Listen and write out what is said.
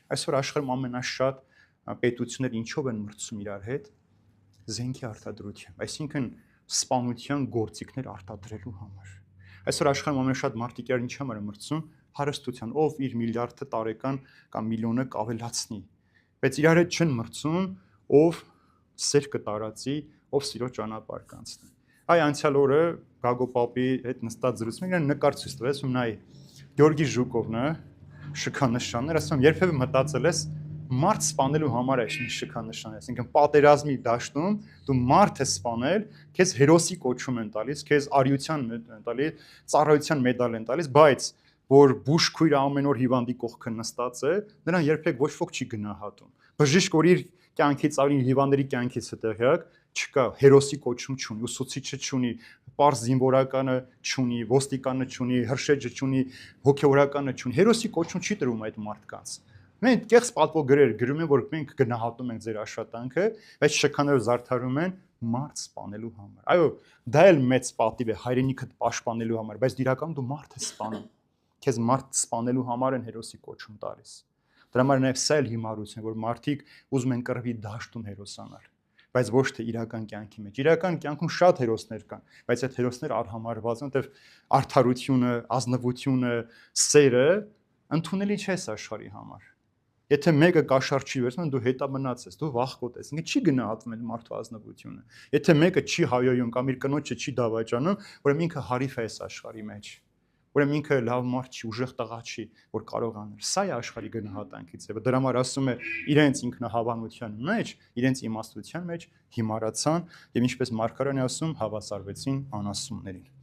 Այսօր աշխարհում ամենաշատ պետությունները ինչով են մրցում իրար հետ, զենքի արտադրությամբ, այսինքն սպանության գործիքներ արտադրելու համար։ Այսօր աշխարհում ամենաշատ մարդիկ իրար ինչի համար են մրցում, հարստության, ով իր միլիարդը տարեկան կամ միլիոնը կավելացնի, բայց իրար հետ չեն մրցում, ով սեր կտարածի, ով սիրո ճանապարհ կանցնի։ Այ անցյալ օրը Գագո Պապի հետ նստած զրուցում իրան նկար ցույց տվեց ու նայ Գեորգի Ժուկովն է շքանշաններ, ասում երբևէ մտածել ես մարդ սպանելու համար է շքանշան, այսինքն պատերազմի դաշտում դու մարդ ես սպանել, քեզ հերոսի կոչում են տալիս, քեզ արիության են տալիս, ծառայության մեդալ են տալիս, բայց որ բուժքույրը ամեն օր հիվանդի կողքը նստած է, նրան երբեք ոչ ոք չի գնահատում։ Բժիշկ որ իր կյանքից ավելի հիվանդների կյանքից հետեւյակ չկա, հերոսի կոչում չունի, ուսուցիչը չունի, պարզ զինվորականը չունի, ոստիկանը չունի, հրշեջը չունի, հոգեորականը չունի, հերոսի կոչում չի տրվում այդ մարդկանց։ Մենք կեղծ պատվոգրեր գրում են, որ մենք գնահատում ենք ձեր աշխատանքը, բայց շքաները զարդարում են մարդ սպանելու համար։ Այո, դա էլ մեծ պատիվ է հայրենիքդ պաշտպանելու համար, բայց իրականում դու մարդ ես սպանում։ Քեզ մարդ սպանելու համար են հերոսի կոչում տալիս։ Դրա համար նաև սա էլ հիմարություն, որ մարդիկ ուզում են կռվի դաշտում հերոսանալ, բայց ոչ թե իրական կյանքի մեջ։ Իրական կյանքում շատ հերոսներ կան, բայց այդ հերոսները արհամարհված են, որտեղ արդարությունը, ազնվությունը, սերը ընդունելի չէ աշխարհի համար։ Եթե մեկը կաշառ չի վերցնում, դու հետամնաց ես, դու վախկոտ ես։ Ինքը չի գնահատում այդ մարդու ազնվությունը։ Եթե մեկը չի հայոյում կամ իր կնոջը չի դավաճանում, ուրեմն ինքը հարիվ է այս աշխարհի մեջ։ Ուրեմն ինքը լավ մարդ չի, ուժեղ տղա չի, որ կարող անել։ Սա է աշխարհի գնահատանքի ձևը։ Դրա համար ասում է, իրենց ինքնահավանության մեջ, իրենց իմաստության մեջ հիմարացան եւ ինչպես Մարգարյանը ասում, հավասարվեցին անասուններին։